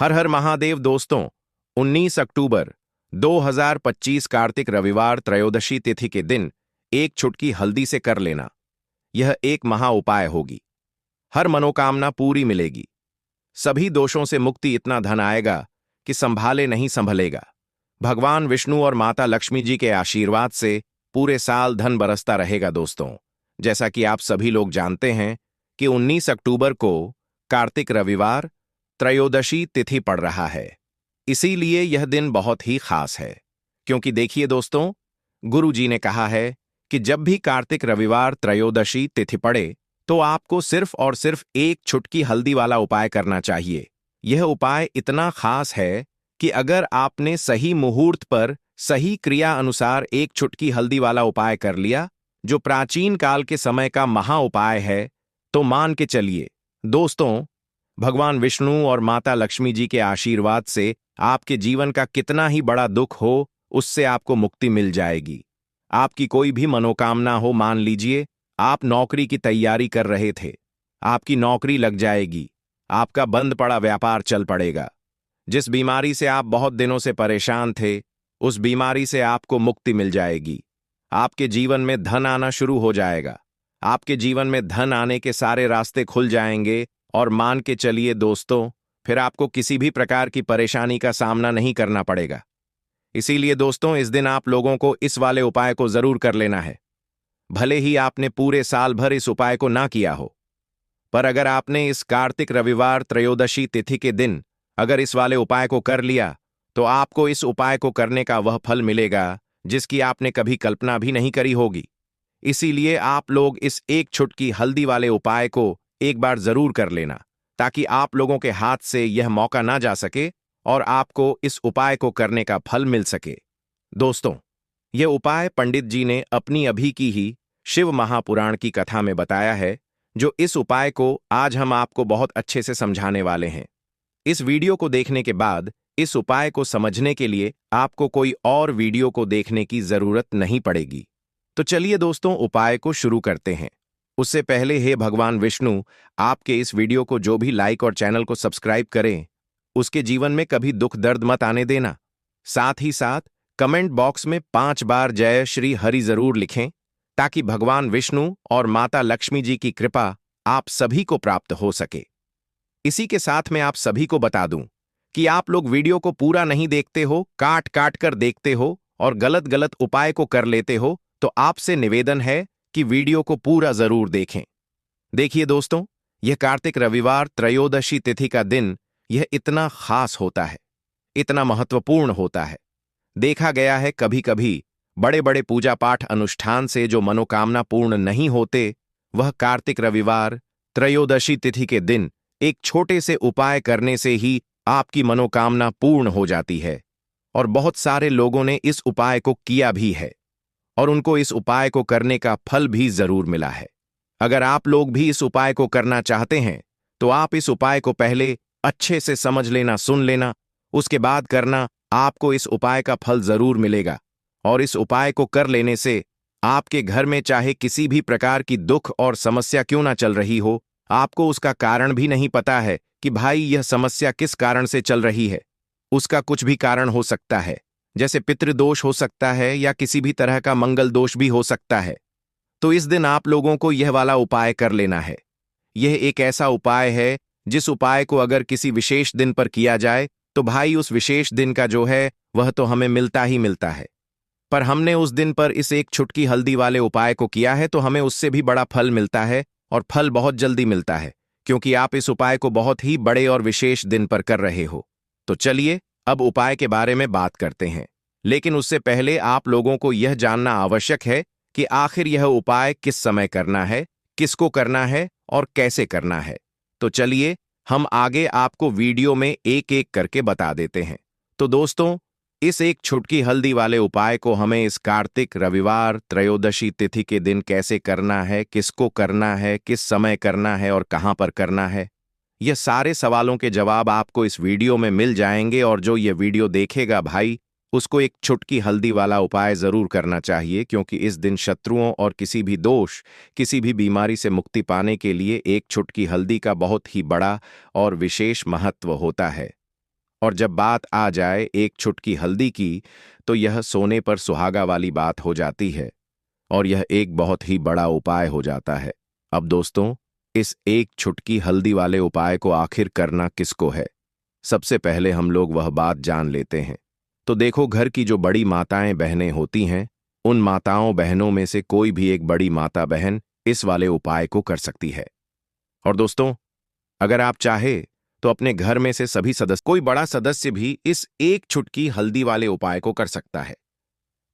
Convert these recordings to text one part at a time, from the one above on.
हर हर महादेव दोस्तों। 19 अक्टूबर 2025 कार्तिक रविवार त्रयोदशी तिथि के दिन एक चुटकी हल्दी से कर लेना, यह एक महा उपाय होगी। हर मनोकामना पूरी मिलेगी, सभी दोषों से मुक्ति, इतना धन आएगा कि संभाले नहीं संभलेगा। भगवान विष्णु और माता लक्ष्मी जी के आशीर्वाद से पूरे साल धन बरसता रहेगा। दोस्तों, जैसा कि आप सभी लोग जानते हैं कि 19 अक्टूबर को कार्तिक रविवार त्रयोदशी तिथि पड़ रहा है, इसीलिए यह दिन बहुत ही खास है। क्योंकि देखिए दोस्तों, गुरु जी ने कहा है कि जब भी कार्तिक रविवार त्रयोदशी तिथि पड़े तो आपको सिर्फ और सिर्फ एक चुटकी हल्दी वाला उपाय करना चाहिए। यह उपाय इतना खास है कि अगर आपने सही मुहूर्त पर सही क्रिया अनुसार एक चुटकी हल्दी वाला उपाय कर लिया, जो प्राचीन काल के समय का महा उपाय है, तो मान के चलिए दोस्तों, भगवान विष्णु और माता लक्ष्मी जी के आशीर्वाद से आपके जीवन का कितना ही बड़ा दुख हो, उससे आपको मुक्ति मिल जाएगी। आपकी कोई भी मनोकामना हो, मान लीजिए आप नौकरी की तैयारी कर रहे थे, आपकी नौकरी लग जाएगी, आपका बंद पड़ा व्यापार चल पड़ेगा। जिस बीमारी से आप बहुत दिनों से परेशान थे, उस बीमारी से आपको मुक्ति मिल जाएगी। आपके जीवन में धन आना शुरू हो जाएगा, आपके जीवन में धन आने के सारे रास्ते खुल जाएंगे। और मान के चलिए दोस्तों, फिर आपको किसी भी प्रकार की परेशानी का सामना नहीं करना पड़ेगा। इसीलिए दोस्तों, इस दिन आप लोगों को इस वाले उपाय को जरूर कर लेना है। भले ही आपने पूरे साल भर इस उपाय को ना किया हो, पर अगर आपने इस कार्तिक रविवार त्रयोदशी तिथि के दिन अगर इस वाले उपाय को कर लिया, तो आपको इस उपाय को करने का वह फल मिलेगा जिसकी आपने कभी कल्पना भी नहीं करी होगी। इसीलिए आप लोग इस एक चुटकी हल्दी वाले उपाय को एक बार जरूर कर लेना, ताकि आप लोगों के हाथ से यह मौका ना जा सके और आपको इस उपाय को करने का फल मिल सके। दोस्तों, यह उपाय पंडित जी ने अपनी अभी की ही शिव महापुराण की कथा में बताया है, जो इस उपाय को आज हम आपको बहुत अच्छे से समझाने वाले हैं। इस वीडियो को देखने के बाद इस उपाय को समझने के लिए आपको कोई और वीडियो को देखने की जरूरत नहीं पड़ेगी। तो चलिए दोस्तों, उपाय को शुरू करते हैं। उससे पहले हे भगवान विष्णु, आपके इस वीडियो को जो भी लाइक और चैनल को सब्सक्राइब करें, उसके जीवन में कभी दुख दर्द मत आने देना। साथ ही साथ कमेंट बॉक्स में 5 बार जय श्री हरि जरूर लिखें, ताकि भगवान विष्णु और माता लक्ष्मी जी की कृपा आप सभी को प्राप्त हो सके। इसी के साथ मैं आप सभी को बता दूं कि आप लोग वीडियो को पूरा नहीं देखते हो, काट काट कर देखते हो और गलत गलत उपाय को कर लेते हो, तो आपसे निवेदन है कि वीडियो को पूरा जरूर देखें। देखिए दोस्तों, यह कार्तिक रविवार त्रयोदशी तिथि का दिन यह इतना खास होता है, इतना महत्वपूर्ण होता है। देखा गया है कभी कभी बड़े बड़े पूजा पाठ अनुष्ठान से जो मनोकामना पूर्ण नहीं होते, वह कार्तिक रविवार त्रयोदशी तिथि के दिन एक छोटे से उपाय करने से ही आपकी मनोकामना पूर्ण हो जाती है। और बहुत सारे लोगों ने इस उपाय को किया भी है और उनको इस उपाय को करने का फल भी जरूर मिला है। अगर आप लोग भी इस उपाय को करना चाहते हैं, तो आप इस उपाय को पहले अच्छे से समझ लेना, सुन लेना, उसके बाद करना। आपको इस उपाय का फल जरूर मिलेगा। और इस उपाय को कर लेने से आपके घर में चाहे किसी भी प्रकार की दुख और समस्या क्यों ना चल रही हो, आपको उसका कारण भी नहीं पता है कि भाई यह समस्या किस कारण से चल रही है। उसका कुछ भी कारण हो सकता है, जैसे पितृदोष हो सकता है या किसी भी तरह का मंगल दोष भी हो सकता है। तो इस दिन आप लोगों को यह वाला उपाय कर लेना है। यह एक ऐसा उपाय है जिस उपाय को अगर किसी विशेष दिन पर किया जाए, तो भाई उस विशेष दिन का जो है वह तो हमें मिलता ही मिलता है। पर हमने उस दिन पर इस एक चुटकी हल्दी वाले उपाय को किया है, तो हमें उससे भी बड़ा फल मिलता है और फल बहुत जल्दी मिलता है, क्योंकि आप इस उपाय को बहुत ही बड़े और विशेष दिन पर कर रहे हो। तो चलिए अब उपाय के बारे में बात करते हैं। लेकिन उससे पहले आप लोगों को यह जानना आवश्यक है कि आखिर यह उपाय किस समय करना है, किसको करना है और कैसे करना है। तो चलिए हम आगे आपको वीडियो में एक एक करके बता देते हैं। तो दोस्तों, इस एक चुटकी हल्दी वाले उपाय को हमें इस कार्तिक रविवार त्रयोदशी तिथि के दिन कैसे करना है, किसको करना है, किस समय करना है और कहां पर करना है, यह सारे सवालों के जवाब आपको इस वीडियो में मिल जाएंगे। और जो यह वीडियो देखेगा भाई, उसको एक चुटकी हल्दी वाला उपाय जरूर करना चाहिए, क्योंकि इस दिन शत्रुओं और किसी भी दोष, किसी भी बीमारी से मुक्ति पाने के लिए एक चुटकी हल्दी का बहुत ही बड़ा और विशेष महत्व होता है। और जब बात आ जाए एक चुटकी हल्दी की, तो यह सोने पर सुहागा वाली बात हो जाती है और यह एक बहुत ही बड़ा उपाय हो जाता है। अब दोस्तों, इस एक चुटकी हल्दी वाले उपाय को आखिर करना किसको है? सबसे पहले हम लोग वह बात जान लेते हैं। तो देखो, घर की जो बड़ी माताएं बहनें होती हैं, उन माताओं बहनों में से कोई भी एक बड़ी माता बहन इस वाले उपाय को कर सकती है। और दोस्तों, अगर आप चाहे तो अपने घर में से सभी सदस्य, कोई बड़ा सदस्य भी इस एक चुटकी हल्दी वाले उपाय को कर सकता है,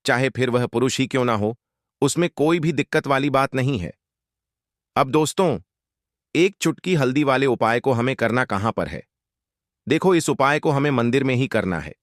चाहे फिर वह पुरुष ही क्यों ना हो। उसमें कोई भी दिक्कत वाली बात नहीं है। अब दोस्तों, एक चुटकी हल्दी वाले उपाय को हमें करना कहां पर है? देखो, इस उपाय को हमें मंदिर में ही करना है।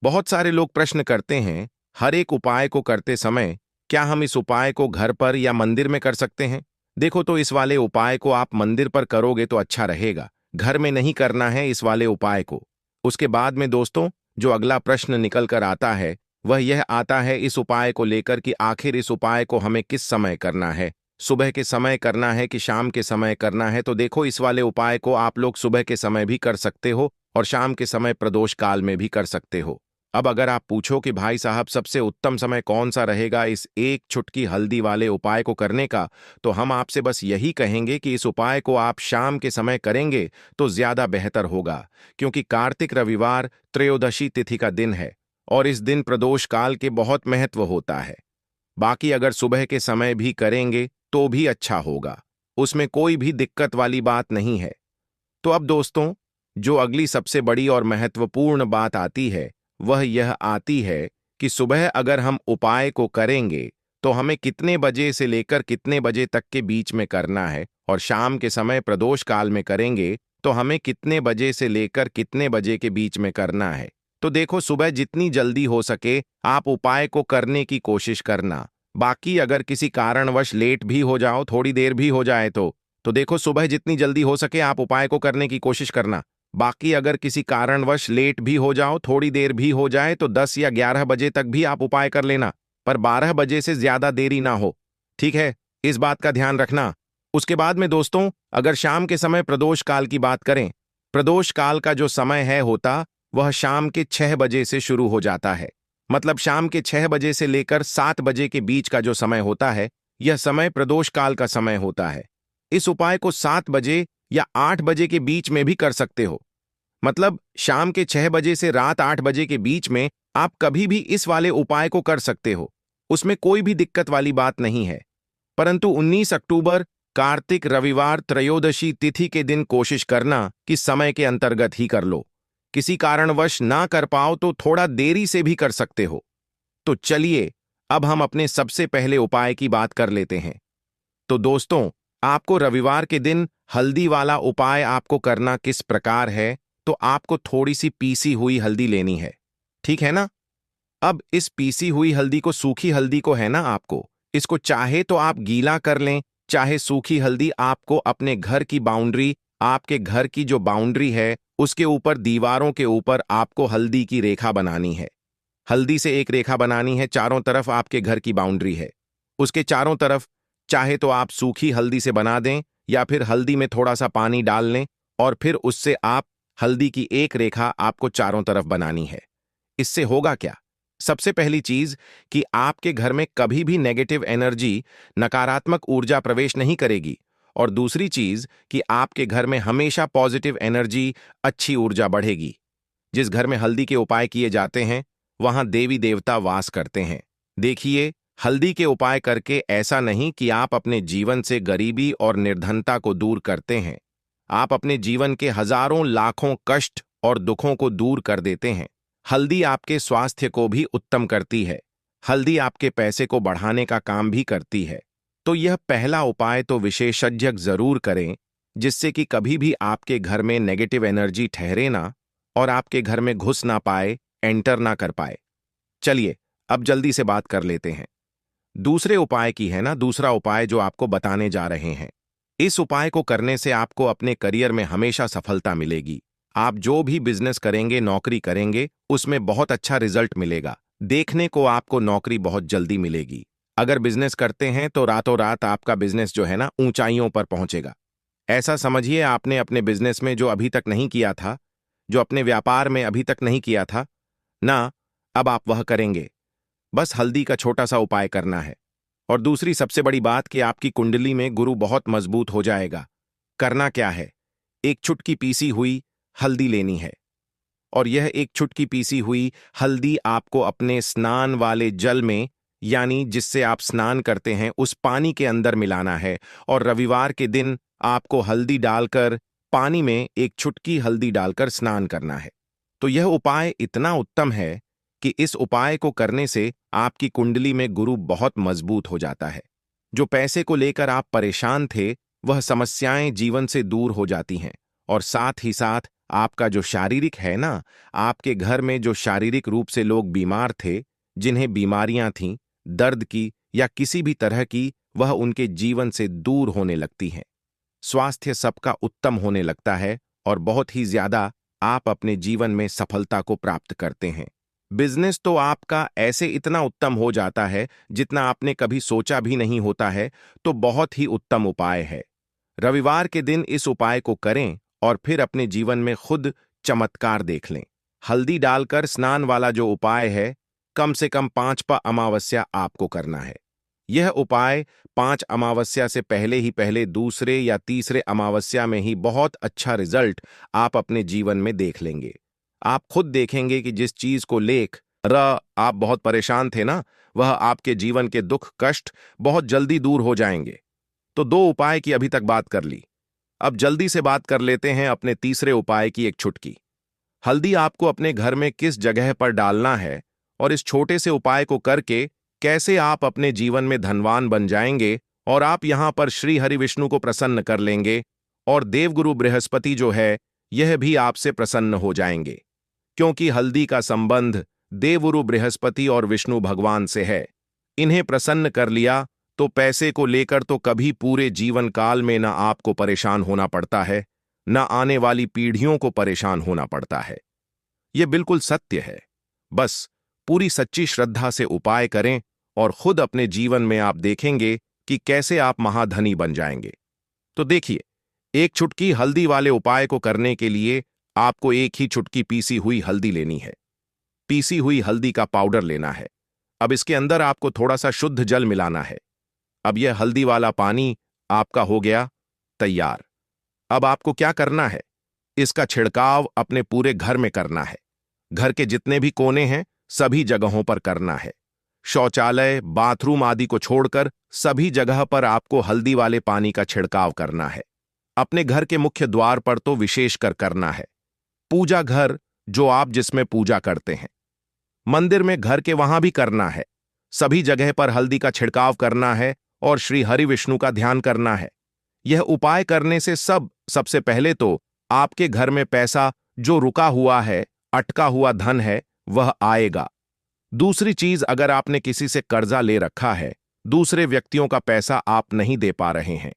बहुत सारे लोग प्रश्न करते हैं, हर एक उपाय को करते समय क्या हम इस उपाय को घर पर या मंदिर में कर सकते हैं? देखो, तो इस वाले उपाय को आप मंदिर पर करोगे तो अच्छा रहेगा, घर में नहीं करना है इस वाले उपाय को। उसके बाद में दोस्तों, जो अगला प्रश्न निकल कर आता है वह यह आता है इस उपाय को लेकर कि आखिर इस उपाय को हमें किस समय करना है, सुबह के समय करना है कि शाम के समय करना है? तो देखो, इस वाले उपाय को आप लोग सुबह के समय भी कर सकते हो और शाम के समय प्रदोष काल में भी कर सकते हो। अब अगर आप पूछो कि भाई साहब, सबसे उत्तम समय कौन सा रहेगा इस एक चुटकी हल्दी वाले उपाय को करने का, तो हम आपसे बस यही कहेंगे कि इस उपाय को आप शाम के समय करेंगे तो ज्यादा बेहतर होगा, क्योंकि कार्तिक रविवार त्रयोदशी तिथि का दिन है और इस दिन प्रदोष काल के बहुत महत्व होता है। बाकी अगर सुबह के समय भी करेंगे तो भी अच्छा होगा, उसमें कोई भी दिक्कत वाली बात नहीं है। तो अब दोस्तों, जो अगली सबसे बड़ी और महत्वपूर्ण बात आती है वह यह आती है कि सुबह अगर हम उपाय को करेंगे तो हमें कितने बजे से लेकर कितने बजे तक के बीच में करना है, और शाम के समय प्रदोष काल में करेंगे तो हमें कितने बजे से लेकर कितने बजे के बीच में करना है। तो देखो, सुबह जितनी जल्दी हो सके आप उपाय को करने की कोशिश करना। बाकी अगर किसी कारणवश लेट भी हो जाओ, थोड़ी देर भी हो जाए तो देखो, सुबह जितनी जल्दी हो सके आप उपाय को करने की कोशिश करना। बाकी अगर किसी कारणवश लेट भी हो जाओ, थोड़ी देर भी हो जाए, तो 10 या 11 बजे तक भी आप उपाय कर लेना, पर 12 बजे से ज्यादा देरी ना हो। ठीक है, इस बात का ध्यान रखना। उसके बाद में दोस्तों, अगर शाम के समय प्रदोष काल की बात करें, प्रदोष काल का जो समय है होता वह शाम के 6 बजे से शुरू हो जाता है। मतलब शाम के 6 बजे से लेकर 7 बजे के बीच का जो समय होता है, यह समय प्रदोष काल का समय होता है। इस उपाय को 7 बजे या 8 बजे के बीच में भी कर सकते हो। मतलब शाम के 6 बजे से रात 8 बजे के बीच में आप कभी भी इस वाले उपाय को कर सकते हो, उसमें कोई भी दिक्कत वाली बात नहीं है। परंतु 19 अक्टूबर कार्तिक रविवार त्रयोदशी तिथि के दिन कोशिश करना कि समय के अंतर्गत ही कर लो। किसी कारणवश ना कर पाओ तो थोड़ा देरी से भी कर सकते हो। तो चलिए, अब हम अपने सबसे पहले उपाय की बात कर लेते हैं। तो दोस्तों, आपको रविवार के दिन हल्दी वाला उपाय आपको करना किस प्रकार है? तो आपको थोड़ी सी पीसी हुई हल्दी लेनी है, ठीक है ना? अब इस पीसी हुई हल्दी को, सूखी हल्दी को है ना, आपको इसको चाहे तो आप गीला कर लें, चाहे सूखी हल्दी आपको अपने घर की बाउंड्री, आपके घर की जो बाउंड्री है उसके ऊपर, दीवारों के ऊपर आपको हल्दी की रेखा बनानी है। हल्दी से एक रेखा बनानी है, चारों तरफ आपके घर की बाउंड्री है, उसके चारों तरफ चाहे तो आप सूखी हल्दी से बना दें या फिर हल्दी में थोड़ा सा पानी डाल लें और फिर उससे आप हल्दी की एक रेखा आपको चारों तरफ बनानी है। इससे होगा क्या? सबसे पहली चीज कि आपके घर में कभी भी नेगेटिव एनर्जी, नकारात्मक ऊर्जा प्रवेश नहीं करेगी, और दूसरी चीज कि आपके घर में हमेशा पॉजिटिव एनर्जी, अच्छी ऊर्जा बढ़ेगी। जिस घर में हल्दी के उपाय किए जाते हैं वहां देवी देवता वास करते हैं। देखिए, हल्दी के उपाय करके ऐसा नहीं कि आप अपने जीवन से गरीबी और निर्धनता को दूर करते हैं, आप अपने जीवन के हजारों लाखों कष्ट और दुखों को दूर कर देते हैं। हल्दी आपके स्वास्थ्य को भी उत्तम करती है, हल्दी आपके पैसे को बढ़ाने का काम भी करती है। तो यह पहला उपाय तो विशेषज्ञ जरूर करें, जिससे कि कभी भी आपके घर में नेगेटिव एनर्जी ठहरे ना और आपके घर में घुस ना पाए, एंटर ना कर पाए। चलिए, अब जल्दी से बात कर लेते हैं दूसरे उपाय की, है ना। दूसरा उपाय जो आपको बताने जा रहे हैं, इस उपाय को करने से आपको अपने करियर में हमेशा सफलता मिलेगी। आप जो भी बिजनेस करेंगे, नौकरी करेंगे, उसमें बहुत अच्छा रिजल्ट मिलेगा। देखने को आपको नौकरी बहुत जल्दी मिलेगी। अगर बिजनेस करते हैं तो रातों रात आपका बिजनेस जो है ना ऊंचाइयों पर पहुंचेगा। ऐसा समझिए, आपने अपने बिजनेस में जो अभी तक नहीं किया था, जो अपने व्यापार में अभी तक नहीं किया था ना, अब आप वह करेंगे। बस हल्दी का छोटा सा उपाय करना है। और दूसरी सबसे बड़ी बात कि आपकी कुंडली में गुरु बहुत मजबूत हो जाएगा। करना क्या है? एक चुटकी पीसी हुई हल्दी लेनी है, और यह एक चुटकी पीसी हुई हल्दी आपको अपने स्नान वाले जल में, यानी जिससे आप स्नान करते हैं, उस पानी के अंदर मिलाना है। और रविवार के दिन आपको हल्दी डालकर पानी में एक चुटकी हल्दी डालकर स्नान करना है। तो यह उपाय इतना उत्तम है कि इस उपाय को करने से आपकी कुंडली में गुरु बहुत मजबूत हो जाता है। जो पैसे को लेकर आप परेशान थे, वह समस्याएं जीवन से दूर हो जाती हैं। और साथ ही साथ आपका जो शारीरिक है ना, आपके घर में जो शारीरिक रूप से लोग बीमार थे, जिन्हें बीमारियां थीं, दर्द की या किसी भी तरह की, वह उनके जीवन से दूर होने लगती हैं। स्वास्थ्य सबका उत्तम होने लगता है और बहुत ही ज्यादा आप अपने जीवन में सफलता को प्राप्त करते हैं। बिजनेस तो आपका ऐसे इतना उत्तम हो जाता है जितना आपने कभी सोचा भी नहीं होता है। तो बहुत ही उत्तम उपाय है। रविवार के दिन इस उपाय को करें और फिर अपने जीवन में खुद चमत्कार देख लें। हल्दी डालकर स्नान वाला जो उपाय है, कम से कम 5 अमावस्या आपको करना है। यह उपाय 5 अमावस्या से पहले ही पहले दूसरे या तीसरे अमावस्या में ही बहुत अच्छा रिजल्ट आप अपने जीवन में देख लेंगे। आप खुद देखेंगे कि जिस चीज को लेकर आप बहुत परेशान थे ना, वह आपके जीवन के दुख कष्ट बहुत जल्दी दूर हो जाएंगे। तो 2 उपाय की अभी तक बात कर ली। अब जल्दी से बात कर लेते हैं अपने तीसरे उपाय की, एक चुटकी हल्दी आपको अपने घर में किस जगह पर डालना है, और इस छोटे से उपाय को करके कैसे आप अपने जीवन में धनवान बन जाएंगे और आप यहां पर श्री हरि विष्णु को प्रसन्न कर लेंगे। और देवगुरु बृहस्पति जो है, यह भी आपसे प्रसन्न हो जाएंगे, क्योंकि हल्दी का संबंध देवगुरु बृहस्पति और विष्णु भगवान से है। इन्हें प्रसन्न कर लिया तो पैसे को लेकर तो कभी पूरे जीवन काल में न आपको परेशान होना पड़ता है, न आने वाली पीढ़ियों को परेशान होना पड़ता है। यह बिल्कुल सत्य है। बस पूरी सच्ची श्रद्धा से उपाय करें और खुद अपने जीवन में आप देखेंगे कि कैसे आप महाधनी बन जाएंगे। तो देखिए, एक चुटकी हल्दी वाले उपाय को करने के लिए आपको एक ही चुटकी पीसी हुई हल्दी लेनी है। पीसी हुई हल्दी का पाउडर लेना है। अब इसके अंदर आपको थोड़ा सा शुद्ध जल मिलाना है। अब यह हल्दी वाला पानी आपका हो गया तैयार। अब आपको क्या करना है? इसका छिड़काव अपने पूरे घर में करना है। घर के जितने भी कोने हैं, सभी जगहों पर करना है। शौचालय, बाथरूम आदि को छोड़कर सभी जगह पर आपको हल्दी वाले पानी का छिड़काव करना है। अपने घर के मुख्य द्वार पर तो विशेषकर करना है। पूजा घर, जो आप जिसमें पूजा करते हैं, मंदिर में, घर के वहां भी करना है। सभी जगह पर हल्दी का छिड़काव करना है और श्री हरि विष्णु का ध्यान करना है। यह उपाय करने से सबसे पहले तो आपके घर में पैसा जो रुका हुआ है, अटका हुआ धन है, वह आएगा। दूसरी चीज, अगर आपने किसी से कर्जा ले रखा है, दूसरे व्यक्तियों का पैसा आप नहीं दे पा रहे हैं,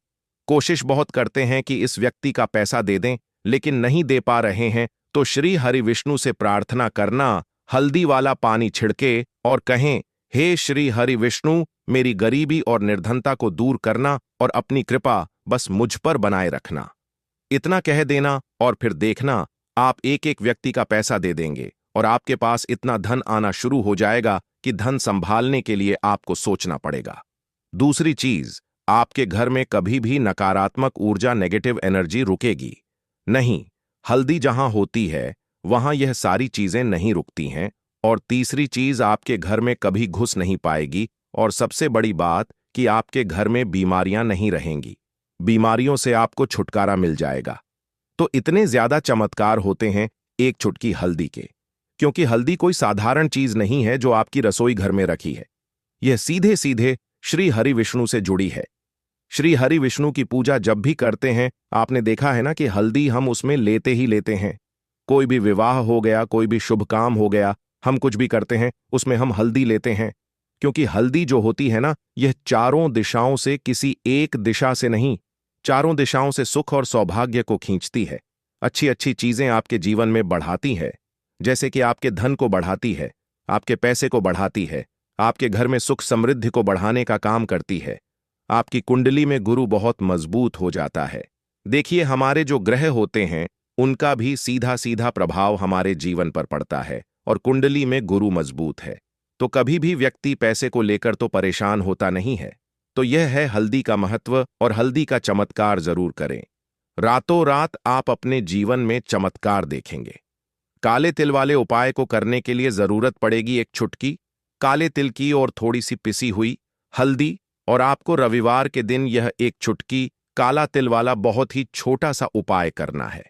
कोशिश बहुत करते हैं कि इस व्यक्ति का पैसा दे दें, लेकिन नहीं दे पा रहे हैं, तो श्री हरि विष्णु से प्रार्थना करना, हल्दी वाला पानी छिड़के और कहें, हे श्री हरि विष्णु, मेरी गरीबी और निर्धनता को दूर करना और अपनी कृपा बस मुझ पर बनाए रखना। इतना कह देना और फिर देखना, आप एक एक व्यक्ति का पैसा दे देंगे और आपके पास इतना धन आना शुरू हो जाएगा कि धन संभालने के लिए आपको सोचना पड़ेगा। दूसरी चीज, आपके घर में कभी भी नकारात्मक ऊर्जा, नेगेटिव एनर्जी रुकेगी नहीं। हल्दी जहां होती है, वहां यह सारी चीजें नहीं रुकती हैं। और तीसरी चीज, आपके घर में कभी घुस नहीं पाएगी। और सबसे बड़ी बात कि आपके घर में बीमारियां नहीं रहेंगी। बीमारियों से आपको छुटकारा मिल जाएगा। तो इतने ज्यादा चमत्कार होते हैं एक चुटकी हल्दी के, क्योंकि हल्दी कोई साधारण चीज नहीं है जो आपकी रसोई घर में रखी है। यह सीधे सीधे श्री हरि विष्णु से जुड़ी है। श्री हरि विष्णु की पूजा जब भी करते हैं, आपने देखा है ना कि हल्दी हम उसमें लेते ही लेते हैं। कोई भी विवाह हो गया, कोई भी शुभ काम हो गया, हम कुछ भी करते हैं, उसमें हम हल्दी लेते हैं। क्योंकि हल्दी जो होती है ना, यह चारों दिशाओं से, किसी एक दिशा से नहीं, चारों दिशाओं से सुख और सौभाग्य को खींचती है। अच्छी अच्छी चीजें आपके जीवन में बढ़ाती है, जैसे कि आपके धन को बढ़ाती है, आपके पैसे को बढ़ाती है, आपके घर में सुख समृद्धि को बढ़ाने का काम करती है। आपकी कुंडली में गुरु बहुत मजबूत हो जाता है। देखिए, हमारे जो ग्रह होते हैं, उनका भी सीधा सीधा प्रभाव हमारे जीवन पर पड़ता है और कुंडली में गुरु मजबूत है तो कभी भी व्यक्ति पैसे को लेकर तो परेशान होता नहीं है। तो यह है हल्दी का महत्व और हल्दी का चमत्कार जरूर करें। रातों रात आप अपने जीवन में चमत्कार देखेंगे। काले तिल वाले उपाय को करने के लिए जरूरत पड़ेगी एक चुटकी काले तिल की और थोड़ी सी पिसी हुई हल्दी, और आपको रविवार के दिन यह एक चुटकी काला तिल वाला बहुत ही छोटा सा उपाय करना है।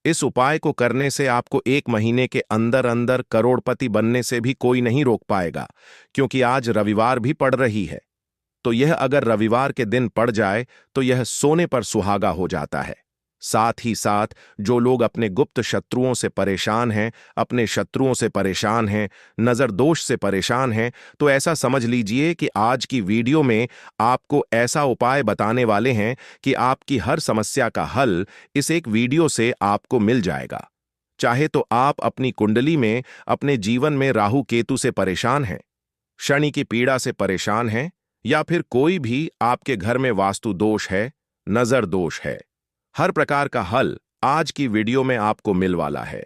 इस उपाय को करने से आपको 1 महीने के अंदर अंदर करोड़पति बनने से भी कोई नहीं रोक पाएगा, क्योंकि आज रविवार भी पड़ रही है। तो यह अगर रविवार के दिन पड़ जाए तो यह सोने पर सुहागा हो जाता है। साथ ही साथ जो लोग अपने गुप्त शत्रुओं से परेशान हैं, अपने शत्रुओं से परेशान हैं, नजर दोष से परेशान हैं, तो ऐसा समझ लीजिए कि आज की वीडियो में आपको ऐसा उपाय बताने वाले हैं कि आपकी हर समस्या का हल इस एक वीडियो से आपको मिल जाएगा। चाहे तो आप अपनी कुंडली में, अपने जीवन में राहु केतु से परेशान हैं, शनि की पीड़ा से परेशान हैं, या फिर कोई भी आपके घर में वास्तु दोष है, नजर दोष है, हर प्रकार का हल आज की वीडियो में आपको मिल वाला है।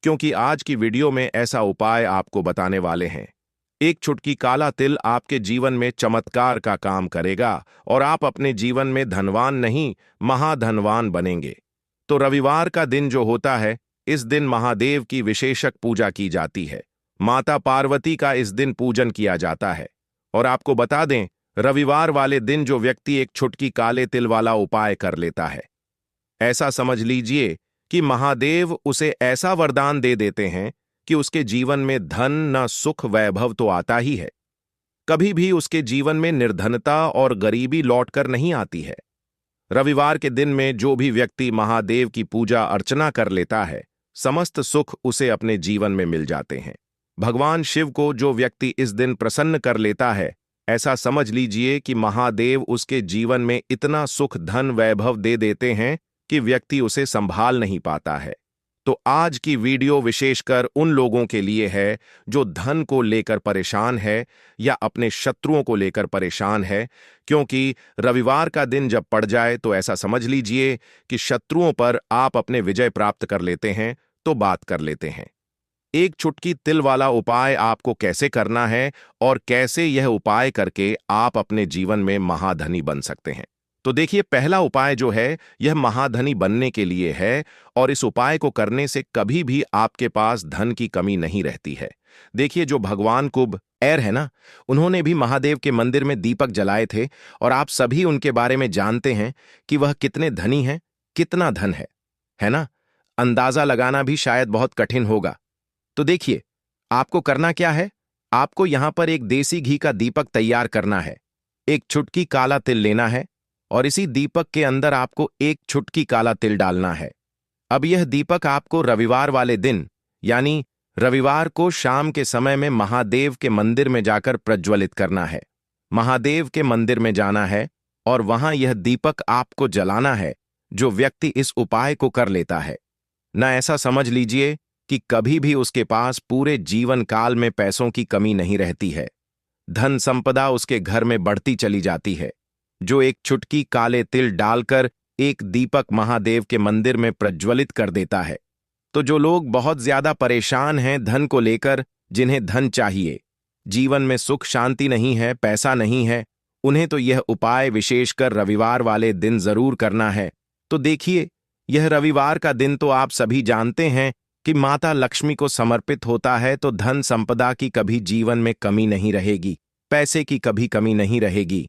क्योंकि आज की वीडियो में ऐसा उपाय आपको बताने वाले हैं। एक चुटकी काला तिल आपके जीवन में चमत्कार का काम करेगा और आप अपने जीवन में धनवान नहीं, महाधनवान बनेंगे। तो रविवार का दिन जो होता है, इस दिन महादेव की विशेषक पूजा की जाती है। माता पार्वती का इस दिन पूजन किया जाता है। और आपको बता दें, रविवार वाले दिन जो व्यक्ति एक चुटकी काले तिल वाला उपाय कर लेता है, ऐसा समझ लीजिए कि महादेव उसे ऐसा वरदान दे देते हैं कि उसके जीवन में धन न सुख वैभव तो आता ही है, कभी भी उसके जीवन में निर्धनता और गरीबी लौटकर नहीं आती है। रविवार के दिन में जो भी व्यक्ति महादेव की पूजा अर्चना कर लेता है, समस्त सुख उसे अपने जीवन में मिल जाते हैं। भगवान शिव को जो व्यक्ति इस दिन प्रसन्न कर लेता है, ऐसा समझ लीजिए कि महादेव उसके जीवन में इतना सुख धन वैभव दे देते हैं कि व्यक्ति उसे संभाल नहीं पाता है। तो आज की वीडियो विशेषकर उन लोगों के लिए है जो धन को लेकर परेशान है या अपने शत्रुओं को लेकर परेशान है, क्योंकि रविवार का दिन जब पड़ जाए तो ऐसा समझ लीजिए कि शत्रुओं पर आप अपने विजय प्राप्त कर लेते हैं। तो बात कर लेते हैं एक चुटकी तिल वाला उपाय आपको कैसे करना है और कैसे यह उपाय करके आप अपने जीवन में महाधनी बन सकते हैं। तो देखिए, पहला उपाय जो है यह महाधनी बनने के लिए है और इस उपाय को करने से कभी भी आपके पास धन की कमी नहीं रहती है। देखिए, जो भगवान कुबेर है ना, उन्होंने भी महादेव के मंदिर में दीपक जलाए थे और आप सभी उनके बारे में जानते हैं कि वह कितने धनी हैं, कितना धन है ना। अंदाजा लगाना भी शायद बहुत कठिन होगा। तो देखिए, आपको करना क्या है, आपको यहां पर एक देसी घी का दीपक तैयार करना है, एक चुटकी काला तिल लेना है और इसी दीपक के अंदर आपको एक चुटकी काला तिल डालना है। अब यह दीपक आपको रविवार वाले दिन, यानी रविवार को शाम के समय में महादेव के मंदिर में जाकर प्रज्वलित करना है। महादेव के मंदिर में जाना है और वहां यह दीपक आपको जलाना है। जो व्यक्ति इस उपाय को कर लेता है ना, ऐसा समझ लीजिए कि कभी भी उसके पास पूरे जीवन काल में पैसों की कमी नहीं रहती है। धन संपदा उसके घर में बढ़ती चली जाती है। जो एक चुटकी काले तिल डालकर एक दीपक महादेव के मंदिर में प्रज्वलित कर देता है, तो जो लोग बहुत ज्यादा परेशान हैं धन को लेकर, जिन्हें धन चाहिए, जीवन में सुख शांति नहीं है, पैसा नहीं है, उन्हें तो यह उपाय विशेषकर रविवार वाले दिन जरूर करना है। तो देखिए, यह रविवार का दिन तो आप सभी जानते हैं कि माता लक्ष्मी को समर्पित होता है, तो धन संपदा की कभी जीवन में कमी नहीं रहेगी, पैसे की कभी कमी नहीं रहेगी।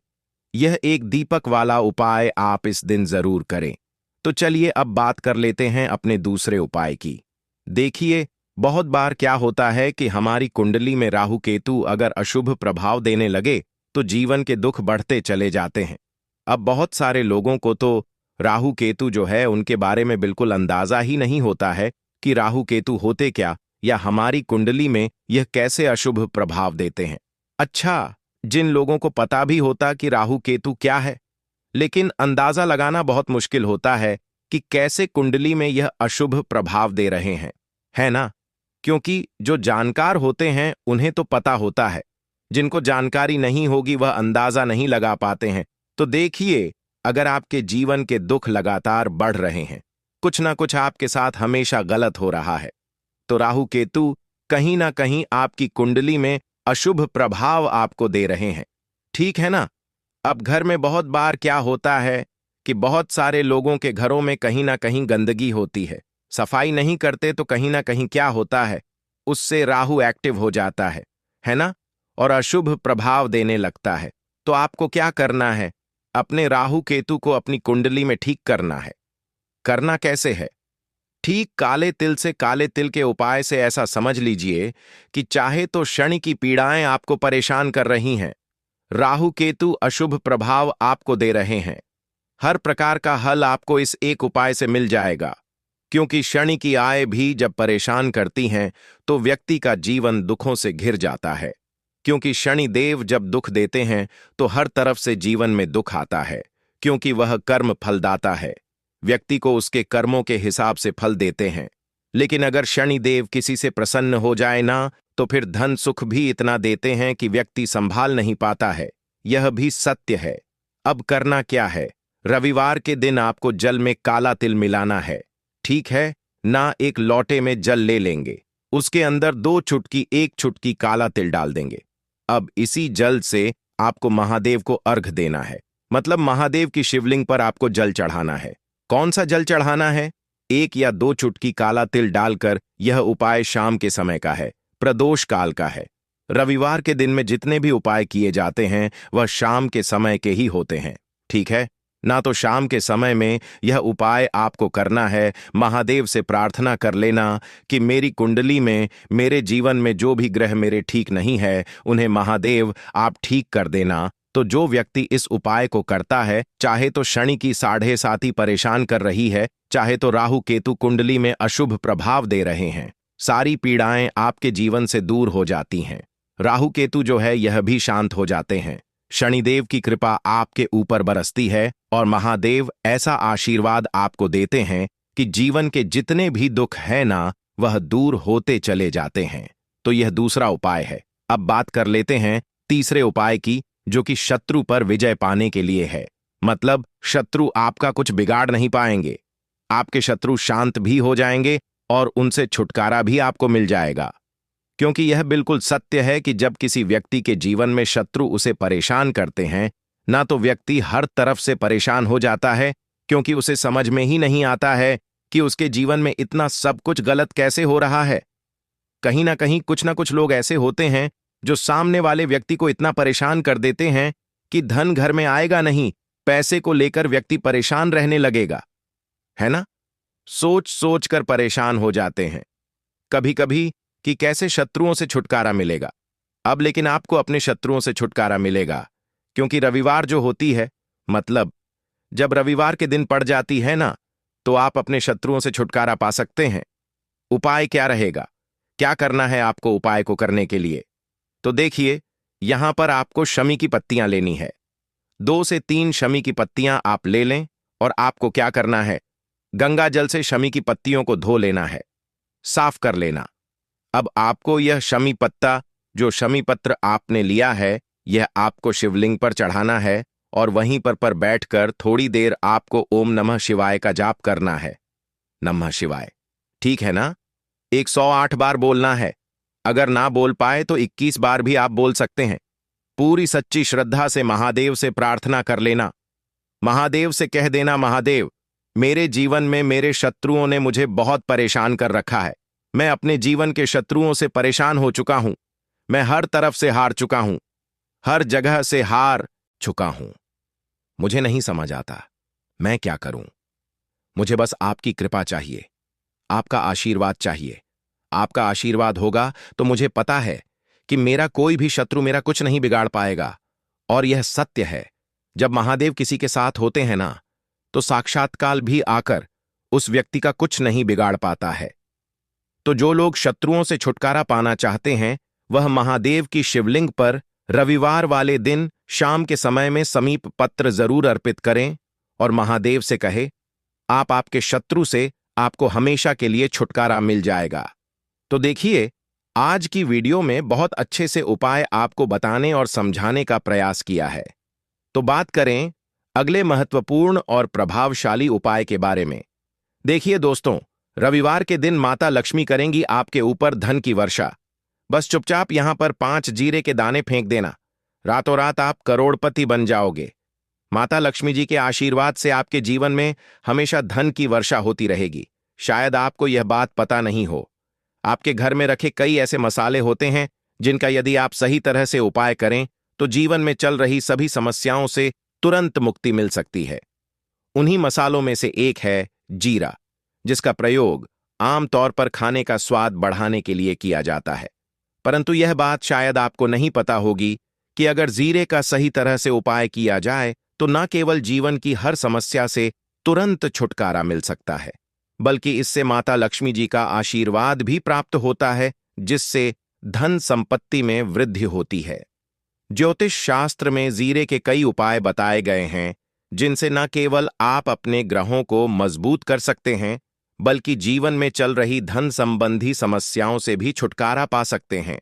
यह एक दीपक वाला उपाय आप इस दिन जरूर करें। तो चलिए अब बात कर लेते हैं अपने दूसरे उपाय की। देखिए, बहुत बार क्या होता है कि हमारी कुंडली में राहु केतु अगर अशुभ प्रभाव देने लगे तो जीवन के दुख बढ़ते चले जाते हैं। अब बहुत सारे लोगों को तो राहु केतु जो है उनके बारे में बिल्कुल अंदाजा ही नहीं होता है कि राहु केतु होते क्या या हमारी कुंडली में यह कैसे अशुभ प्रभाव देते हैं। अच्छा, जिन लोगों को पता भी होता कि राहु केतु क्या है, लेकिन अंदाजा लगाना बहुत मुश्किल होता है कि कैसे कुंडली में यह अशुभ प्रभाव दे रहे हैं, है ना। क्योंकि जो जानकार होते हैं उन्हें तो पता होता है, जिनको जानकारी नहीं होगी वह अंदाजा नहीं लगा पाते हैं। तो देखिए, अगर आपके जीवन के दुख लगातार बढ़ रहे हैं, कुछ ना कुछ आपके साथ हमेशा गलत हो रहा है। तो राहु केतु कहीं ना कहीं आपकी कुंडली में अशुभ प्रभाव आपको दे रहे हैं, ठीक है ना। अब घर में बहुत बार क्या होता है कि बहुत सारे लोगों के घरों में कहीं ना कहीं गंदगी होती है, सफाई नहीं करते तो कहीं ना कहीं क्या होता है, उससे राहु एक्टिव हो जाता है ना, और अशुभ प्रभाव देने लगता है। तो आपको क्या करना है, अपने राहु केतु को अपनी कुंडली में ठीक करना है। करना कैसे है? ठीक काले तिल से, काले तिल के उपाय से ऐसा समझ लीजिए कि चाहे तो शनि की पीड़ाएं आपको परेशान कर रही हैं, राहु केतु अशुभ प्रभाव आपको दे रहे हैं, हर प्रकार का हल आपको इस एक उपाय से मिल जाएगा। क्योंकि शनि की आय भी जब परेशान करती हैं तो व्यक्ति का जीवन दुखों से घिर जाता है। क्योंकि शनि देव जब दुख देते हैं तो हर तरफ से जीवन में दुख आता है, क्योंकि वह कर्म फलदाता है, व्यक्ति को उसके कर्मों के हिसाब से फल देते हैं। लेकिन अगर शनि देव किसी से प्रसन्न हो जाए ना, तो फिर धन सुख भी इतना देते हैं कि व्यक्ति संभाल नहीं पाता है। यह भी सत्य है। अब करना क्या है, रविवार के दिन आपको जल में काला तिल मिलाना है, ठीक है ना। एक लोटे में जल ले लेंगे, उसके अंदर 2 चुटकी 1 चुटकी काला तिल डाल देंगे। अब इसी जल से आपको महादेव को अर्घ देना है, मतलब महादेव की शिवलिंग पर आपको जल चढ़ाना है। कौन सा जल चढ़ाना है? 1 या 2 चुटकी काला तिल डालकर। यह उपाय शाम के समय का है, प्रदोष काल का है। रविवार के दिन में जितने भी उपाय किए जाते हैं वह शाम के समय के ही होते हैं, ठीक है ना। तो शाम के समय में यह उपाय आपको करना है। महादेव से प्रार्थना कर लेना कि मेरी कुंडली में, मेरे जीवन में जो भी ग्रह मेरे ठीक नहीं है उन्हें महादेव आप ठीक कर देना। तो जो व्यक्ति इस उपाय को करता है, चाहे तो शनि की 7.5 परेशान कर रही है, चाहे तो राहु केतु कुंडली में अशुभ प्रभाव दे रहे हैं, सारी पीड़ाएं आपके जीवन से दूर हो जाती हैं। राहु केतु जो है यह भी शांत हो जाते हैं। शनिदेव की कृपा आपके ऊपर बरसती है और महादेव ऐसा आशीर्वाद आपको देते हैं कि जीवन के जितने भी दुख है ना, वह दूर होते चले जाते हैं। तो यह दूसरा उपाय है। अब बात कर लेते हैं तीसरे उपाय की, जो कि शत्रु पर विजय पाने के लिए है। मतलब शत्रु आपका कुछ बिगाड़ नहीं पाएंगे, आपके शत्रु शांत भी हो जाएंगे और उनसे छुटकारा भी आपको मिल जाएगा। क्योंकि यह बिल्कुल सत्य है कि जब किसी व्यक्ति के जीवन में शत्रु उसे परेशान करते हैं ना, तो व्यक्ति हर तरफ से परेशान हो जाता है, क्योंकि उसे समझ में ही नहीं आता है कि उसके जीवन में इतना सब कुछ गलत कैसे हो रहा है। कहीं ना कहीं कुछ ना कुछ लोग ऐसे होते हैं जो सामने वाले व्यक्ति को इतना परेशान कर देते हैं कि धन घर में आएगा नहीं, पैसे को लेकर व्यक्ति परेशान रहने लगेगा, है ना। सोच सोच कर परेशान हो जाते हैं कभी कभी कि कैसे शत्रुओं से छुटकारा मिलेगा। अब लेकिन आपको अपने शत्रुओं से छुटकारा मिलेगा, क्योंकि रविवार जो होती है, मतलब जब रविवार के दिन पड़ जाती है ना, तो आप अपने शत्रुओं से छुटकारा पा सकते हैं। उपाय क्या रहेगा, क्या करना है आपको उपाय को करने के लिए? तो देखिए, यहां पर आपको शमी की पत्तियां लेनी है। 2 से 3 शमी की पत्तियां आप ले लें और आपको क्या करना है, गंगा जल से शमी की पत्तियों को धो लेना है, साफ कर लेना। अब आपको यह शमी पत्ता, जो शमी पत्र आपने लिया है, यह आपको शिवलिंग पर चढ़ाना है और वहीं पर बैठकर थोड़ी देर आपको ओम नमः शिवाय का जाप करना है। नमः शिवाय, ठीक है ना। 108 बार बोलना है। अगर ना बोल पाए तो 21 बार भी आप बोल सकते हैं। पूरी सच्ची श्रद्धा से महादेव से प्रार्थना कर लेना। महादेव से कह देना, महादेव, मेरे जीवन में मेरे शत्रुओं ने मुझे बहुत परेशान कर रखा है। मैं अपने जीवन के शत्रुओं से परेशान हो चुका हूं। मैं हर तरफ से हार चुका हूं, हर जगह से हार चुका हूं। मुझे नहीं समझ आता मैं क्या करूं। मुझे बस आपकी कृपा चाहिए, आपका आशीर्वाद चाहिए। आपका आशीर्वाद होगा तो मुझे पता है कि मेरा कोई भी शत्रु मेरा कुछ नहीं बिगाड़ पाएगा। और यह सत्य है, जब महादेव किसी के साथ होते हैं ना, तो साक्षात्कार भी आकर उस व्यक्ति का कुछ नहीं बिगाड़ पाता है। तो जो लोग शत्रुओं से छुटकारा पाना चाहते हैं, वह महादेव की शिवलिंग पर रविवार वाले दिन शाम के समय में समीप पत्र जरूर अर्पित करें और महादेव से कहे, आप आपके शत्रु से आपको हमेशा के लिए छुटकारा मिल जाएगा। तो देखिए, आज की वीडियो में बहुत अच्छे से उपाय आपको बताने और समझाने का प्रयास किया है। तो बात करें अगले महत्वपूर्ण और प्रभावशाली उपाय के बारे में। देखिए दोस्तों, रविवार के दिन माता लक्ष्मी करेंगी आपके ऊपर धन की वर्षा। बस चुपचाप यहां पर 5 जीरे के दाने फेंक देना। रातों रात आप करोड़पति बन जाओगे। माता लक्ष्मी जी के आशीर्वाद से आपके जीवन में हमेशा धन की वर्षा होती रहेगी। शायद आपको यह बात पता नहीं हो, आपके घर में रखे कई ऐसे मसाले होते हैं जिनका यदि आप सही तरह से उपाय करें तो जीवन में चल रही सभी समस्याओं से तुरंत मुक्ति मिल सकती है। उन्हीं मसालों में से एक है जीरा, जिसका प्रयोग आमतौर पर खाने का स्वाद बढ़ाने के लिए किया जाता है। परंतु यह बात शायद आपको नहीं पता होगी कि अगर जीरे का सही तरह से उपाय किया जाए तो न केवल जीवन की हर समस्या से तुरंत छुटकारा मिल सकता है, बल्कि इससे माता लक्ष्मी जी का आशीर्वाद भी प्राप्त होता है, जिससे धन संपत्ति में वृद्धि होती है। ज्योतिष शास्त्र में जीरे के कई उपाय बताए गए हैं, जिनसे न केवल आप अपने ग्रहों को मजबूत कर सकते हैं, बल्कि जीवन में चल रही धन संबंधी समस्याओं से भी छुटकारा पा सकते हैं।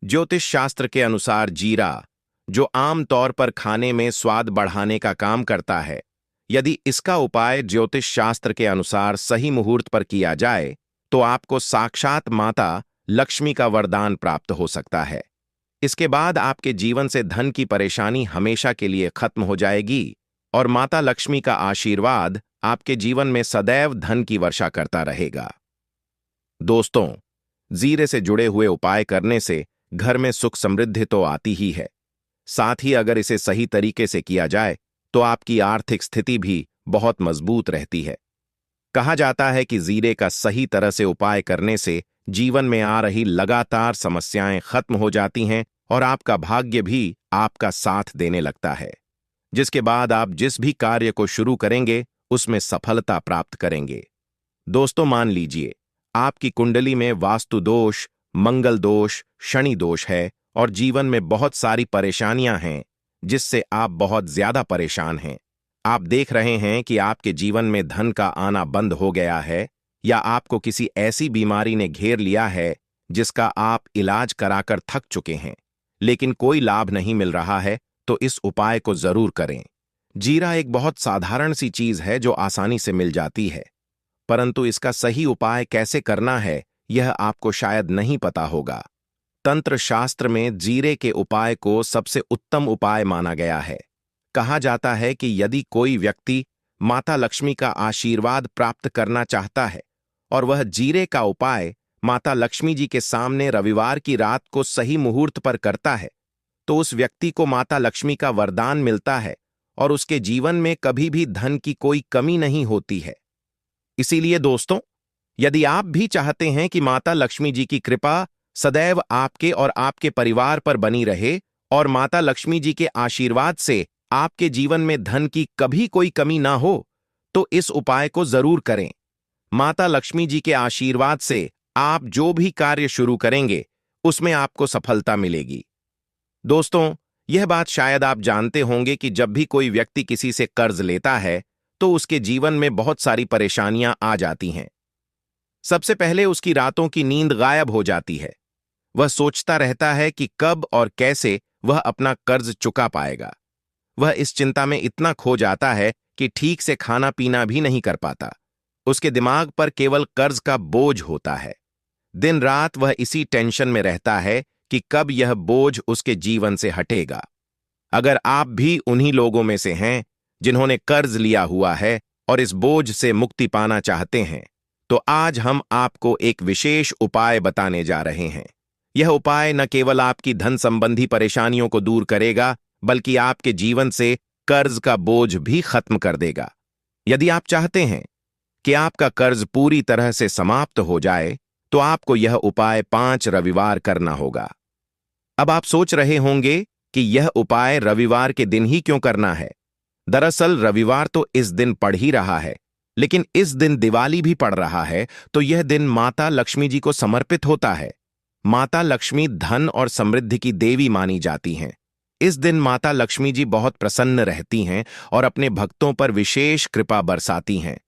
ज्योतिष शास्त्र के अनुसार जीरा, जो आम तौर पर खाने में स्वाद बढ़ाने का काम करता है, यदि इसका उपाय ज्योतिष शास्त्र के अनुसार सही मुहूर्त पर किया जाए तो आपको साक्षात माता लक्ष्मी का वरदान प्राप्त हो सकता है। इसके बाद आपके जीवन से धन की परेशानी हमेशा के लिए खत्म हो जाएगी और माता लक्ष्मी का आशीर्वाद आपके जीवन में सदैव धन की वर्षा करता रहेगा। दोस्तों, जीरे से जुड़े हुए उपाय करने से घर में सुख समृद्धि तो आती ही है, साथ ही अगर इसे सही तरीके से किया जाए तो आपकी आर्थिक स्थिति भी बहुत मजबूत रहती है। कहा जाता है कि जीरे का सही तरह से उपाय करने से जीवन में आ रही लगातार समस्याएं खत्म हो जाती हैं और आपका भाग्य भी आपका साथ देने लगता है, जिसके बाद आप जिस भी कार्य को शुरू करेंगे उसमें सफलता प्राप्त करेंगे। दोस्तों, मान लीजिए आपकी कुंडली में वास्तु दोष, मंगल दोष, शनि दोष है और जीवन में बहुत सारी परेशानियां हैं, जिससे आप बहुत ज्यादा परेशान हैं। आप देख रहे हैं कि आपके जीवन में धन का आना बंद हो गया है, या आपको किसी ऐसी बीमारी ने घेर लिया है जिसका आप इलाज कराकर थक चुके हैं, लेकिन कोई लाभ नहीं मिल रहा है, तो इस उपाय को जरूर करें। जीरा एक बहुत साधारण सी चीज है जो आसानी से मिल जाती है, परंतु इसका सही उपाय कैसे करना है यह आपको शायद नहीं पता होगा। तंत्र शास्त्र में जीरे के उपाय को सबसे उत्तम उपाय माना गया है। कहा जाता है कि यदि कोई व्यक्ति माता लक्ष्मी का आशीर्वाद प्राप्त करना चाहता है और वह जीरे का उपाय माता लक्ष्मी जी के सामने रविवार की रात को सही मुहूर्त पर करता है, तो उस व्यक्ति को माता लक्ष्मी का वरदान मिलता है और उसके जीवन में कभी भी धन की कोई कमी नहीं होती है। इसीलिए दोस्तों, यदि आप भी चाहते हैं कि माता लक्ष्मी जी की कृपा सदैव आपके और आपके परिवार पर बनी रहे और माता लक्ष्मी जी के आशीर्वाद से आपके जीवन में धन की कभी कोई कमी ना हो, तो इस उपाय को जरूर करें। माता लक्ष्मी जी के आशीर्वाद से आप जो भी कार्य शुरू करेंगे उसमें आपको सफलता मिलेगी। दोस्तों, यह बात शायद आप जानते होंगे कि जब भी कोई व्यक्ति किसी से कर्ज लेता है तो उसके जीवन में बहुत सारी परेशानियां आ जाती हैं। सबसे पहले उसकी रातों की नींद गायब हो जाती है। वह सोचता रहता है कि कब और कैसे वह अपना कर्ज चुका पाएगा। वह इस चिंता में इतना खो जाता है कि ठीक से खाना पीना भी नहीं कर पाता। उसके दिमाग पर केवल कर्ज का बोझ होता है। दिन रात वह इसी टेंशन में रहता है कि कब यह बोझ उसके जीवन से हटेगा। अगर आप भी उन्हीं लोगों में से हैं जिन्होंने कर्ज लिया हुआ है और इस बोझ से मुक्ति पाना चाहते हैं, तो आज हम आपको एक विशेष उपाय बताने जा रहे हैं। यह उपाय न केवल आपकी धन संबंधी परेशानियों को दूर करेगा, बल्कि आपके जीवन से कर्ज का बोझ भी खत्म कर देगा। यदि आप चाहते हैं कि आपका कर्ज पूरी तरह से समाप्त हो जाए, तो आपको यह उपाय 5 रविवार करना होगा। अब आप सोच रहे होंगे कि यह उपाय रविवार के दिन ही क्यों करना है। दरअसल रविवार तो इस दिन पड़ ही रहा है, लेकिन इस दिन दिवाली भी पड़ रहा है, तो यह दिन माता लक्ष्मी जी को समर्पित होता है। माता लक्ष्मी धन और समृद्धि की देवी मानी जाती हैं। इस दिन माता लक्ष्मी जी बहुत प्रसन्न रहती हैं और अपने भक्तों पर विशेष कृपा बरसाती हैं।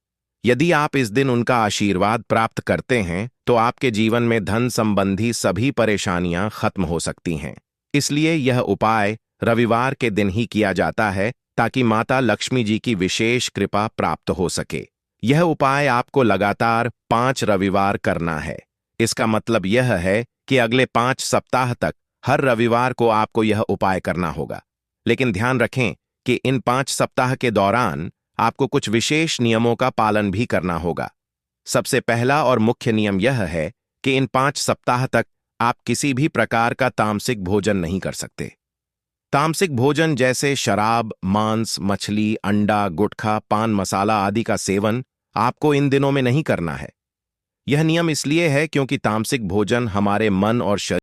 यदि आप इस दिन उनका आशीर्वाद प्राप्त करते हैं, तो आपके जीवन में धन संबंधी सभी परेशानियां खत्म हो सकती हैं। इसलिए यह उपाय रविवार के दिन ही किया जाता है, ताकि माता लक्ष्मी जी की विशेष कृपा प्राप्त हो सके। यह उपाय आपको लगातार 5 रविवार करना है। इसका मतलब यह है कि अगले 5 सप्ताह तक हर रविवार को आपको यह उपाय करना होगा। लेकिन ध्यान रखें कि इन 5 सप्ताह के दौरान आपको कुछ विशेष नियमों का पालन भी करना होगा। सबसे पहला और मुख्य नियम यह है कि इन 5 सप्ताह तक आप किसी भी प्रकार का तामसिक भोजन नहीं कर सकते। तामसिक भोजन जैसे शराब, मांस, मछली, अंडा, गुटखा, पान मसाला आदि का सेवन आपको इन दिनों में नहीं करना है। यह नियम इसलिए है क्योंकि तामसिक भोजन हमारे मन और शरीर